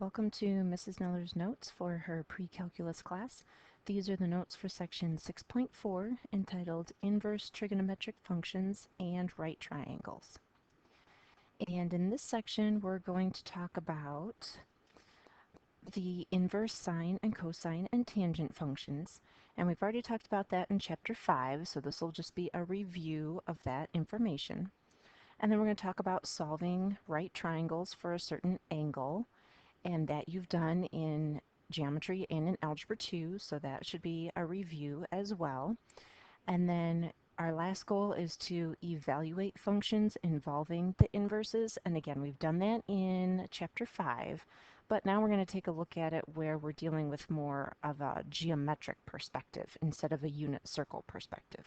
Welcome to Mrs. Miller's notes for her pre-calculus class. These are the notes for section 6.4 entitled Inverse Trigonometric Functions and Right Triangles. And in this section we're going to talk about the inverse sine and cosine and tangent functions. And we've already talked about that in chapter 5, so this will just be a review of that information. And then we're going to talk about solving right triangles for a certain angle, and that you've done in geometry and in algebra 2, so that should be a review as well. And then our last goal is to evaluate functions involving the inverses, and again we've done that in chapter 5, but now we're going to take a look at it where we're dealing with more of a geometric perspective instead of a unit circle perspective.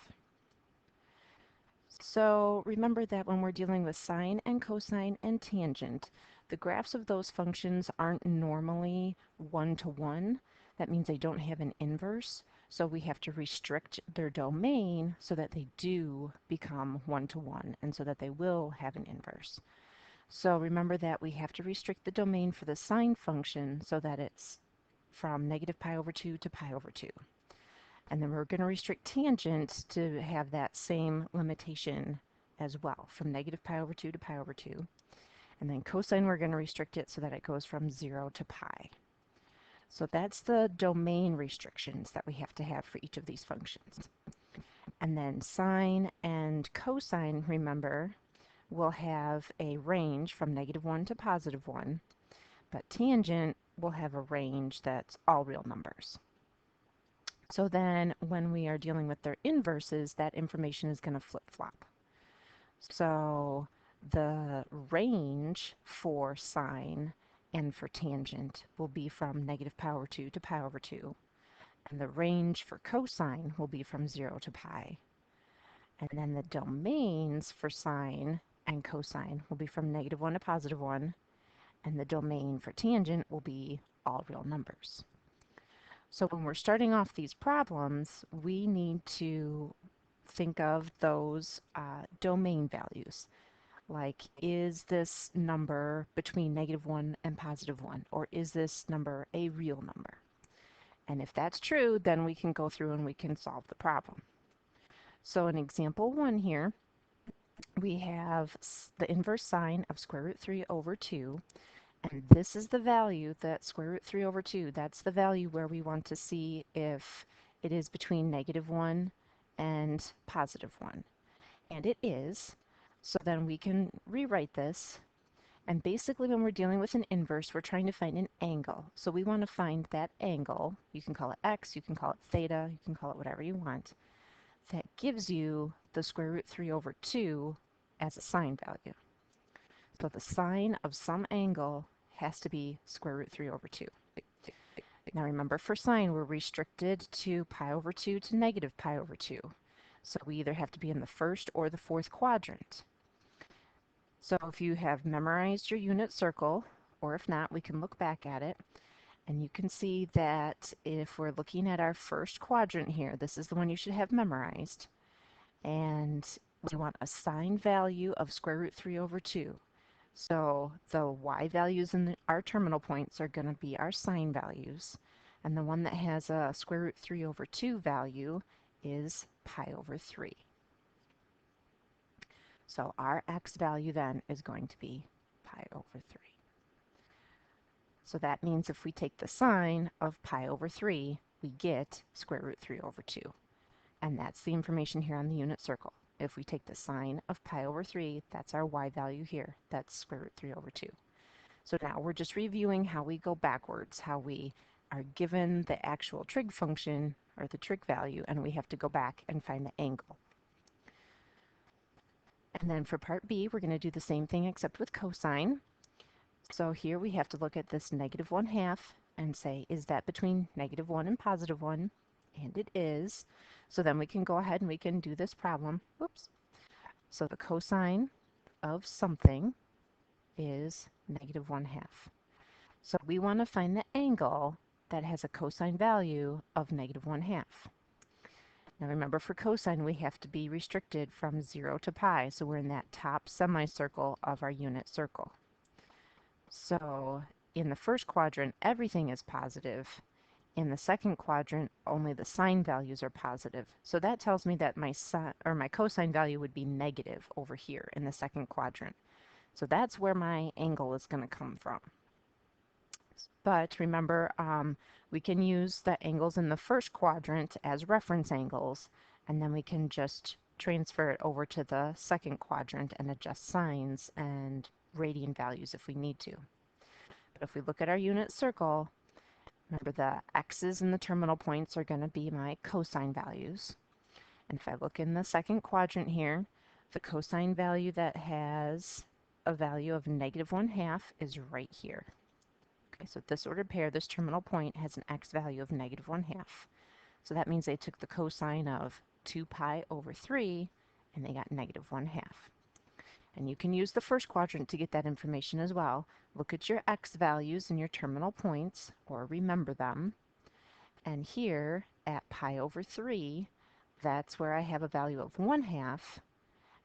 So remember that when we're dealing with sine and cosine and tangent, the graphs of those functions aren't normally one-to-one. That means they don't have an inverse, so we have to restrict their domain so that they do become one-to-one and so that they will have an inverse. So remember that we have to restrict the domain for the sine function so that it's from negative pi over 2 to pi over 2. And then we're going to restrict tangent to have that same limitation as well, from negative pi over 2 to pi over 2. And then cosine, we're going to restrict it so that it goes from 0 to pi. So that's the domain restrictions that we have to have for each of these functions. And then sine and cosine, remember, will have a range from negative 1 to positive 1, but tangent will have a range that's all real numbers. So then when we are dealing with their inverses, that information is going to flip-flop. So the range for sine and for tangent will be from negative pi over 2 to pi over 2. And the range for cosine will be from 0 to pi. And then the domains for sine and cosine will be from negative 1 to positive 1. And the domain for tangent will be all real numbers. So when we're starting off these problems, we need to think of those domain values. Like, is this number between negative 1 and positive 1? Or is this number a real number? And if that's true, then we can go through and we can solve the problem. So in example 1 here, we have the inverse sine of square root 3 over 2. And this is the value that square root 3 over 2, that's the value where we want to see if it is between negative 1 and positive 1. And it is. So then we can rewrite this. And basically when we're dealing with an inverse, we're trying to find an angle. So we want to find that angle. You can call it x, you can call it theta, you can call it whatever you want. That gives you the square root 3 over 2 as a sine value. So the sine of some angle has to be square root 3 over 2. Now remember, for sine, we're restricted to pi over 2 to negative pi over 2. So we either have to be in the first or the fourth quadrant. So if you have memorized your unit circle, or if not, we can look back at it, and you can see that if we're looking at our first quadrant here, this is the one you should have memorized, and we want a sine value of square root 3 over 2. So the y values in our terminal points are going to be our sine values, and the one that has a square root 3 over 2 value is pi over 3. So our x value then is going to be pi over 3. So that means if we take the sine of pi over 3, we get square root 3 over 2. And that's the information here on the unit circle. If we take the sine of pi over 3, that's our y value here. That's square root 3 over 2. So now we're just reviewing how we go backwards, how we are given the actual trig function, or the trig value, and we have to go back and find the angle. And then for part B, we're going to do the same thing except with cosine. So here we have to look at this negative 1/2 and say, is that between negative 1 and positive 1? And it is. So then we can go ahead and we can do this problem. Whoops. So the cosine of something is negative 1/2. So we want to find the angle that has a cosine value of negative 1/2. Now remember, for cosine we have to be restricted from 0 to pi, so we're in that top semicircle of our unit circle. So in the first quadrant, everything is positive. In the second quadrant, only the sine values are positive. So that tells me that my cosine value would be negative over here in the second quadrant. So that's where my angle is going to come from. But remember, we can use the angles in the first quadrant as reference angles, and then we can just transfer it over to the second quadrant and adjust sines and radian values if we need to. But if we look at our unit circle, remember the x's and the terminal points are going to be my cosine values. And if I look in the second quadrant here, the cosine value that has a value of -1/2 is right here. Okay, so this ordered pair, this terminal point has an x value of -1/2. So that means they took the cosine of 2 pi over 3 and they got -1/2. And you can use the first quadrant to get that information as well. Look at your x values and your terminal points, or remember them. And here at pi over 3, that's where I have a value of 1/2.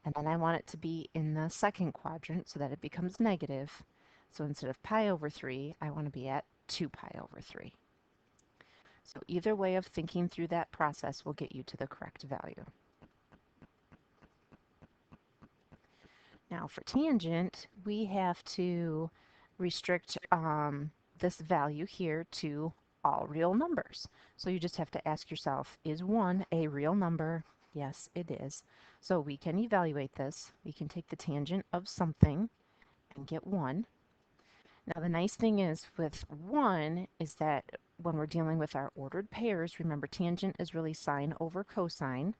And then I want it to be in the second quadrant so that it becomes negative. So instead of pi over 3, I want to be at 2 pi over 3. So either way of thinking through that process will get you to the correct value. Now for tangent, we have to restrict this value here to all real numbers. So you just have to ask yourself, is 1 a real number? Yes, it is. So we can evaluate this. We can take the tangent of something and get 1. Now the nice thing is with 1 is that when we're dealing with our ordered pairs, remember tangent is really sine over cosine.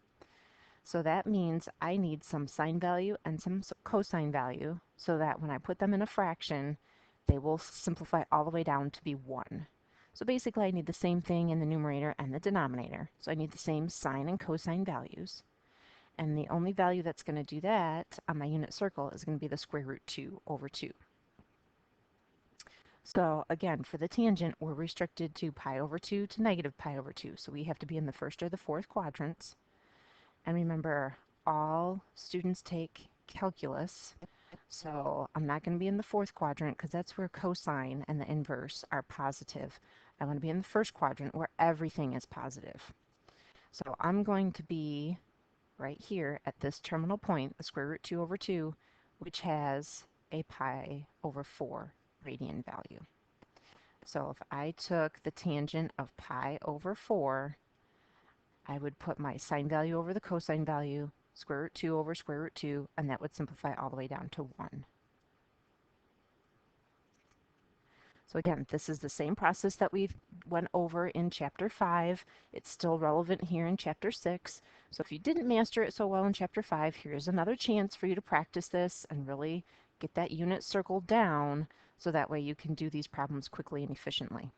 So that means I need some sine value and some cosine value so that when I put them in a fraction, they will simplify all the way down to be 1. So basically I need the same thing in the numerator and the denominator. So I need the same sine and cosine values. And the only value that's going to do that on my unit circle is going to be the square root 2 over 2. So again, for the tangent, we're restricted to pi over 2 to negative pi over 2. So we have to be in the first or the fourth quadrants. And remember, all students take calculus. So I'm not going to be in the fourth quadrant because that's where cosine and the inverse are positive. I want to be in the first quadrant where everything is positive. So I'm going to be right here at this terminal point, the square root 2 over 2, which has a pi over 4 radian value. So if I took the tangent of pi over 4, I would put my sine value over the cosine value, square root 2 over square root 2, and that would simplify all the way down to 1. So again, this is the same process that we went over in Chapter 5. It's still relevant here in Chapter 6. So if you didn't master it so well in Chapter 5, here's another chance for you to practice this and really get that unit circle down so that way you can do these problems quickly and efficiently.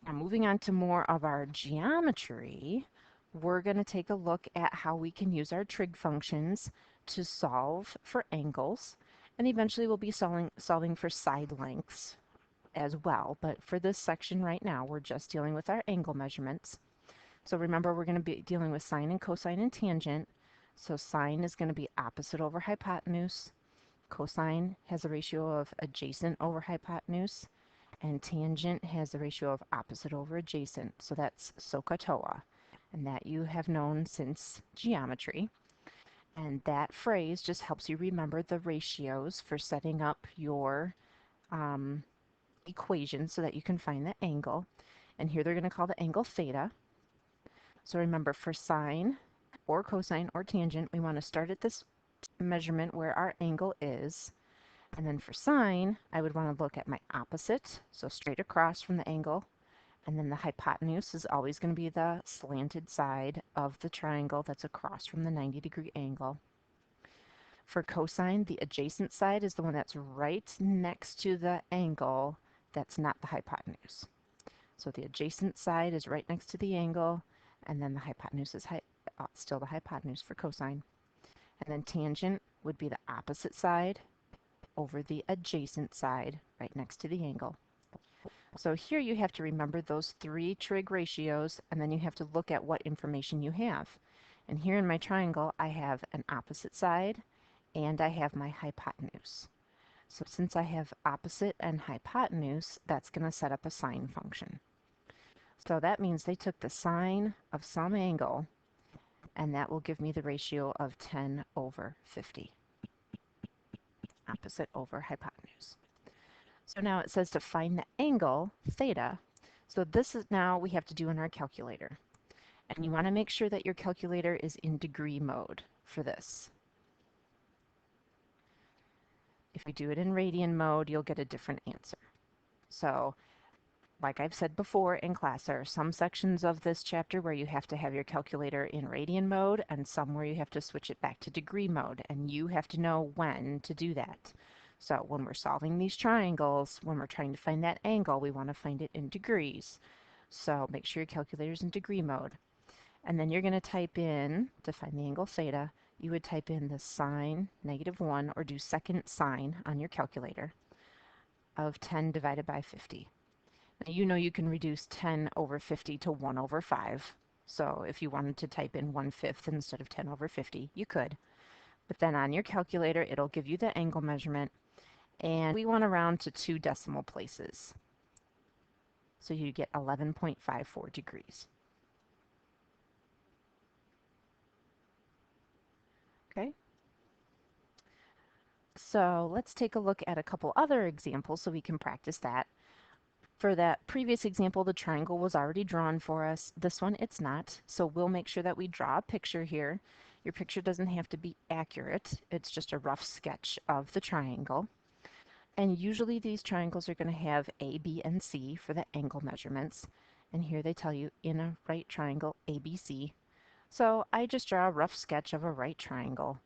Now moving on to more of our geometry, we're going to take a look at how we can use our trig functions to solve for angles, and eventually we'll be solving for side lengths as well. But for this section right now, we're just dealing with our angle measurements. So remember, we're going to be dealing with sine and cosine and tangent. So sine is going to be opposite over hypotenuse. Cosine has a ratio of adjacent over hypotenuse. And tangent has the ratio of opposite over adjacent, so that's SOHCAHTOA, and that you have known since geometry. And that phrase just helps you remember the ratios for setting up your equation so that you can find the angle. And here they're going to call the angle theta. So remember, for sine or cosine or tangent, we want to start at this measurement where our angle is. And then for sine, I would want to look at my opposite, so straight across from the angle. And then the hypotenuse is always going to be the slanted side of the triangle that's across from the 90-degree angle. For cosine, the adjacent side is the one that's right next to the angle that's not the hypotenuse. So the adjacent side is right next to the angle, and then the hypotenuse is still the hypotenuse for cosine. And then tangent would be the opposite side over the adjacent side right next to the angle. So here you have to remember those 3 trig ratios, and then you have to look at what information you have. And here in my triangle, I have an opposite side, and I have my hypotenuse. So since I have opposite and hypotenuse, that's going to set up a sine function. So that means they took the sine of some angle, and that will give me the ratio of 10 over 50. Opposite over hypotenuse. So now it says to find the angle, theta. So this is now we have to do in our calculator. And you want to make sure that your calculator is in degree mode for this. If you do it in radian mode, you'll get a different answer. So, like I've said before in class, there are some sections of this chapter where you have to have your calculator in radian mode and some where you have to switch it back to degree mode, and you have to know when to do that. So when we're solving these triangles, when we're trying to find that angle, we want to find it in degrees. So make sure your calculator's in degree mode. And then you're going to type in, to find the angle theta, you would type in the sine -1, or do second sine on your calculator, of 10 divided by 50. Now you know you can reduce 10 over 50 to 1 over 5. So if you wanted to type in 1/5 instead of 10 over 50, you could. But then on your calculator, it'll give you the angle measurement, and we want to round to 2 decimal places. So you get 11.54 degrees. Okay? So let's take a look at a couple other examples so we can practice that. For that previous example, the triangle was already drawn for us. This one, it's not. So we'll make sure that we draw a picture here. Your picture doesn't have to be accurate. It's just a rough sketch of the triangle. And usually these triangles are going to have A, B, and C for the angle measurements. And here they tell you in a right triangle, ABC. So I just draw a rough sketch of a right triangle.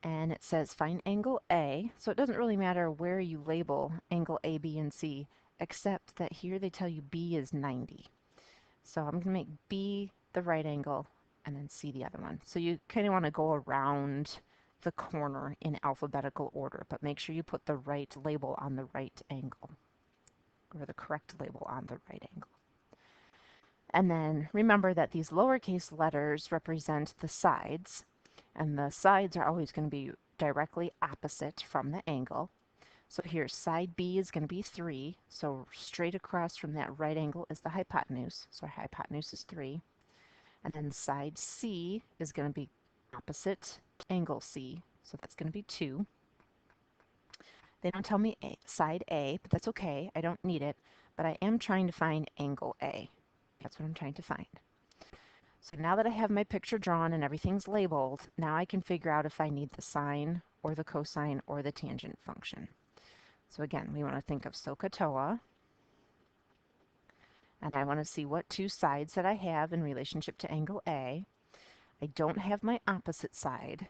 And it says find angle A. So it doesn't really matter where you label angle A, B, and C, except that here they tell you B is 90. So I'm going to make B the right angle and then C the other one. So you kind of want to go around the corner in alphabetical order, but make sure you put the right label on the right angle, or the correct label on the right angle. And then remember that these lowercase letters represent the sides, and the sides are always going to be directly opposite from the angle. So here, side B is going to be 3, so straight across from that right angle is the hypotenuse, so our hypotenuse is 3. And then side C is going to be opposite angle C, so that's going to be 2. They don't tell me side A, but that's okay, I don't need it, but I am trying to find angle A. That's what I'm trying to find. So now that I have my picture drawn and everything's labeled, now I can figure out if I need the sine or the cosine or the tangent function. So again, we want to think of SOHCAHTOA, and I want to see what 2 sides that I have in relationship to angle A. I don't have my opposite side,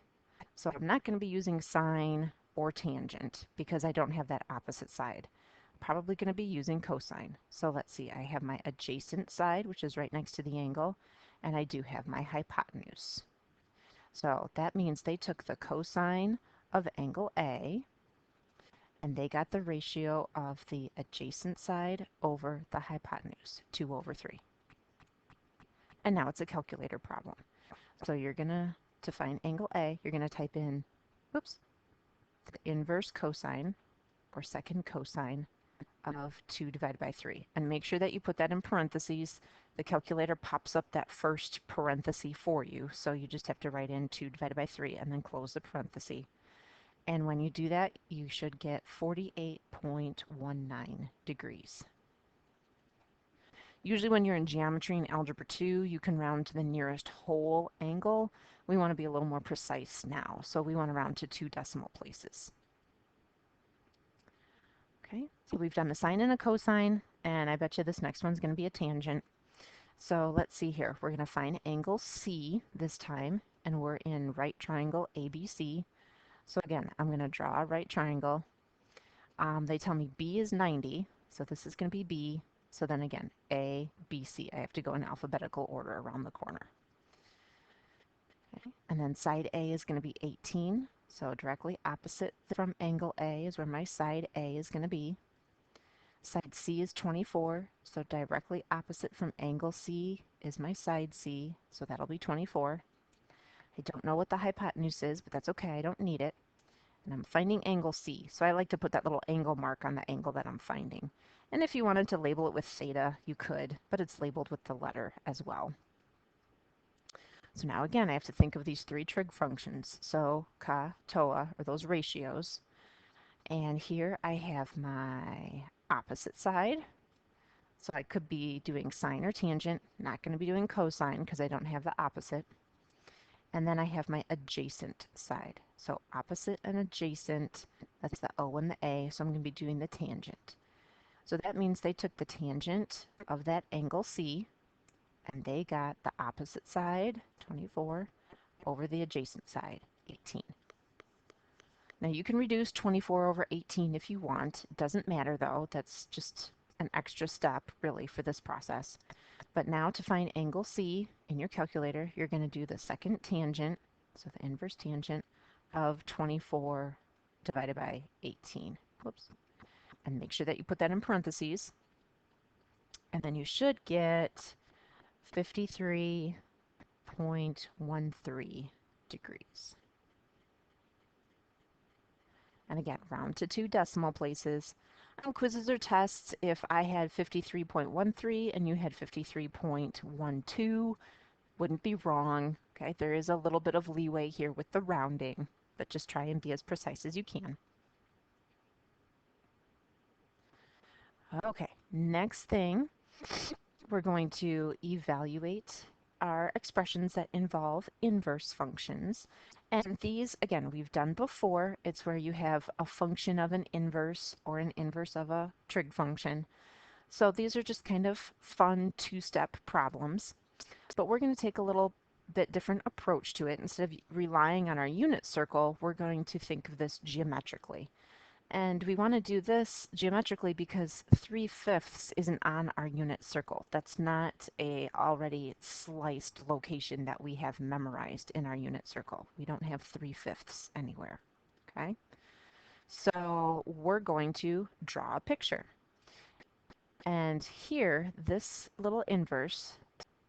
so I'm not going to be using sine or tangent because I don't have that opposite side. I'm probably going to be using cosine. So let's see, I have my adjacent side, which is right next to the angle, and I do have my hypotenuse. So that means they took the cosine of angle A, and they got the ratio of the adjacent side over the hypotenuse, 2 over 3. And now it's a calculator problem. So you're going to find angle A, you're going to type in, oops, the inverse cosine, or second cosine, of 2 divided by 3. And make sure that you put that in parentheses. The calculator pops up that first parenthesis for you, so you just have to write in 2 divided by 3 and then close the parenthesis. And when you do that, you should get 48.19 degrees. Usually when you're in geometry and algebra 2, you can round to the nearest whole angle. We want to be a little more precise now, so we want to round to 2 decimal places. Okay, so we've done a sine and a cosine, and I bet you this next one's going to be a tangent. So let's see here. We're going to find angle C this time, and we're in right triangle ABC. So again, I'm going to draw a right triangle. They tell me B is 90, so this is going to be B. So then again, A, B, C. I have to go in alphabetical order around the corner. Okay. And then side A is going to be 18, so directly opposite from angle A is where my side A is going to be. Side C is 24, so directly opposite from angle C is my side C, so that'll be 24. I don't know what the hypotenuse is, but that's okay, I don't need it. and I'm finding angle C. So I like to put that little angle mark on the angle that I'm finding. And if you wanted to label it with theta, you could, but it's labeled with the letter as well. So now again, I have to think of these three trig functions. So ka, toa, or those ratios. And here I have my opposite side. So I could be doing sine or tangent, not going to be doing cosine because I don't have the opposite. And then I have my adjacent side. So opposite and adjacent, that's the O and the A, so I'm going to be doing the tangent. So that means they took the tangent of that angle C, and they got the opposite side, 24, over the adjacent side, 18. Now you can reduce 24 over 18 if you want. It doesn't matter though, that's just an extra step really for this process. But now to find angle C in your calculator, you're going to do the second tangent, so the inverse tangent of 24 divided by 18. Whoops. And make sure that you put that in parentheses. And then you should get 53.13 degrees. And again, round to 2 decimal places. On quizzes or tests, if I had 53.13 and you had 53.12, wouldn't be wrong. Okay, there is a little bit of leeway here with the rounding, but just try and be as precise as you can. Okay, next thing, we're going to evaluate our expressions that involve inverse functions. And these, again, we've done before. It's where you have a function of an inverse or an inverse of a trig function. So these are just kind of fun two-step problems. But we're going to take a little bit different approach to it. Instead of relying on our unit circle, we're going to think of this geometrically. And we want to do this geometrically because 3/5 isn't on our unit circle. That's not a already sliced location that we have memorized in our unit circle. We don't have 3/5 anywhere. Okay? So we're going to draw a picture. And here, this little inverse,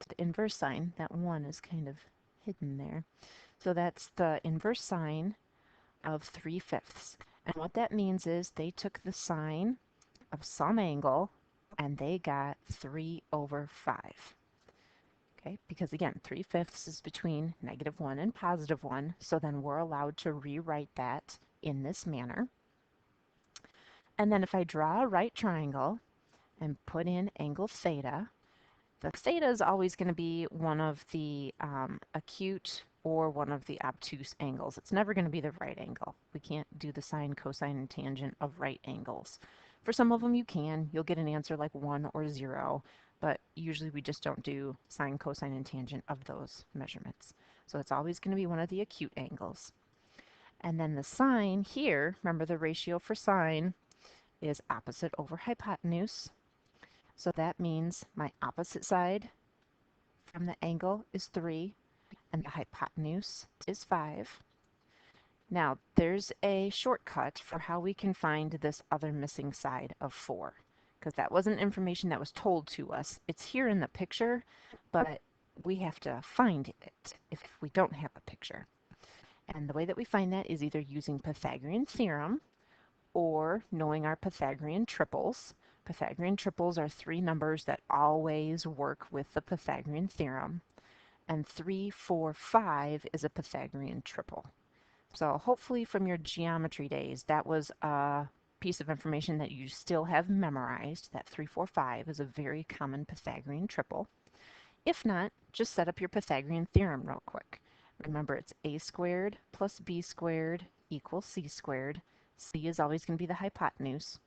the inverse sign, that one is kind of hidden there. So that's the inverse sign of 3/5. And what that means is they took the sine of some angle and they got 3/5. Okay, because again, 3/5 is between -1 and +1, so then we're allowed to rewrite that in this manner. And then if I draw a right triangle and put in angle theta, the theta is always going to be one of the acute or one of the obtuse angles. It's never going to be the right angle. We can't do the sine, cosine, and tangent of right angles. For some of them you can. You'll get an answer like 1 or 0, but usually we just don't do sine, cosine, and tangent of those measurements. So it's always going to be one of the acute angles. And then the sine here, remember the ratio for sine is opposite over hypotenuse. So that means my opposite side from the angle is 3 and the hypotenuse is 5. Now there's a shortcut for how we can find this other missing side of 4, because that wasn't information that was told to us. It's here in the picture, but we have to find it if we don't have a picture. And the way that we find that is either using Pythagorean theorem or knowing our Pythagorean triples. Pythagorean triples are 3 numbers that always work with the Pythagorean theorem. And 3, 4, 5 is a Pythagorean triple. So hopefully from your geometry days, that was a piece of information that you still have memorized, that 3, 4, 5 is a very common Pythagorean triple. If not, just set up your Pythagorean theorem real quick. Remember, it's a squared plus b squared equals c squared. C is always going to be the hypotenuse.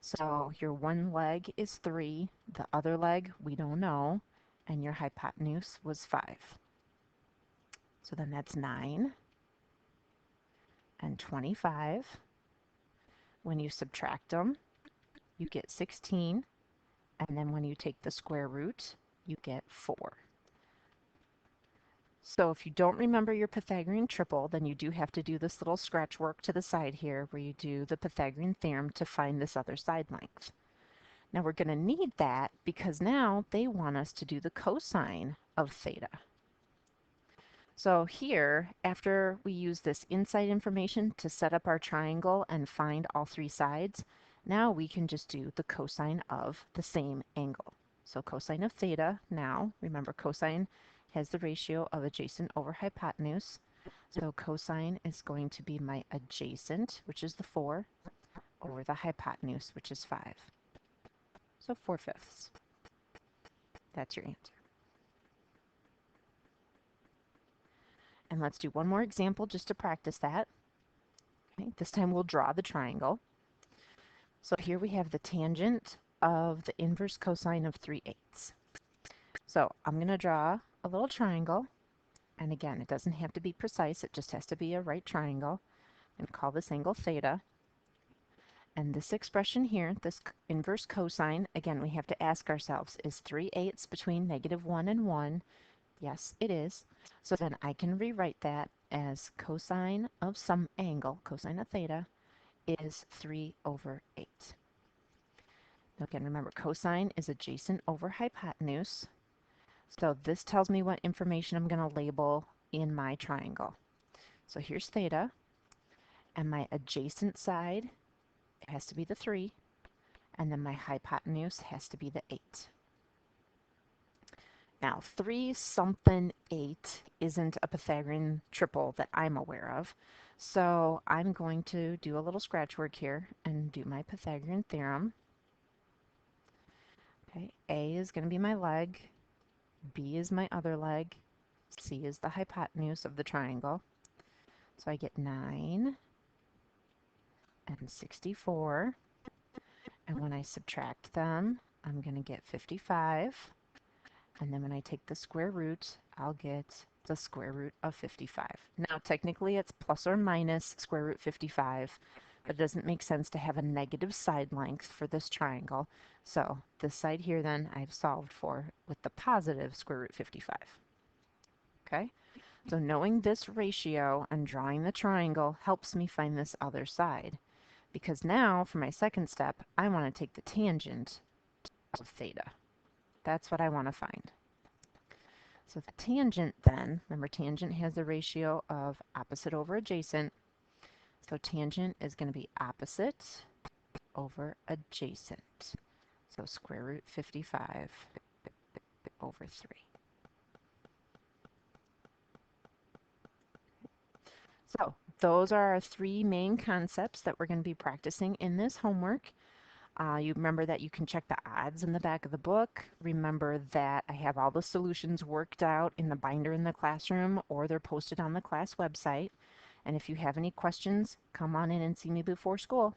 So your one leg is 3, the other leg we don't know, and your hypotenuse was 5. So then that's 9 and 25. When you subtract them, you get 16, and then when you take the square root, you get 4. So if you don't remember your Pythagorean triple, then you do have to do this little scratch work to the side here where you do the Pythagorean theorem to find this other side length. Now we're going to need that because now they want us to do the cosine of theta. So here, after we use this insight information to set up our triangle and find all three sides, now we can just do the cosine of the same angle. So cosine of theta now, remember cosine has the ratio of adjacent over hypotenuse. So cosine is going to be my adjacent, which is the 4, over the hypotenuse, which is 5. So 4/5. That's your answer. And let's do one more example just to practice that. Okay, this time we'll draw the triangle. So here we have the tangent of the inverse cosine of 3/8. So I'm going to draw a little triangle. And again, it doesn't have to be precise. It just has to be a right triangle. And call this angle theta. And this expression here, this inverse cosine, again, we have to ask ourselves, is 3/8 between -1 and 1? Yes, it is. So then I can rewrite that as cosine of some angle, cosine of theta, is 3/8. Now again, remember, cosine is adjacent over hypotenuse. So this tells me what information I'm going to label in my triangle. So here's theta, and my adjacent side has to be the 3, and then my hypotenuse has to be the 8. Now, 3 something 8 isn't a Pythagorean triple that I'm aware of, so I'm going to do a little scratch work here and do my Pythagorean theorem. Okay, A is going to be my leg, B is my other leg, C is the hypotenuse of the triangle. So I get 9 and 64, and when I subtract them, I'm going to get 55, and then when I take the square root, I'll get the square root of 55. Now, technically, it's plus or minus square root 55, but it doesn't make sense to have a negative side length for this triangle. So this side here, then, I've solved for with the positive square root 55. Okay? So knowing this ratio and drawing the triangle helps me find this other side. Because now, for my second step, I want to take the tangent of theta. That's what I want to find. So the tangent then, remember tangent has the ratio of opposite over adjacent. So tangent is going to be opposite over adjacent. So square root 55 over 3. So those are our three main concepts that we're going to be practicing in this homework. You remember that you can check the odds in the back of the book. Remember that I have all the solutions worked out in the binder in the classroom, or they're posted on the class website. And if you have any questions, come on in and see me before school.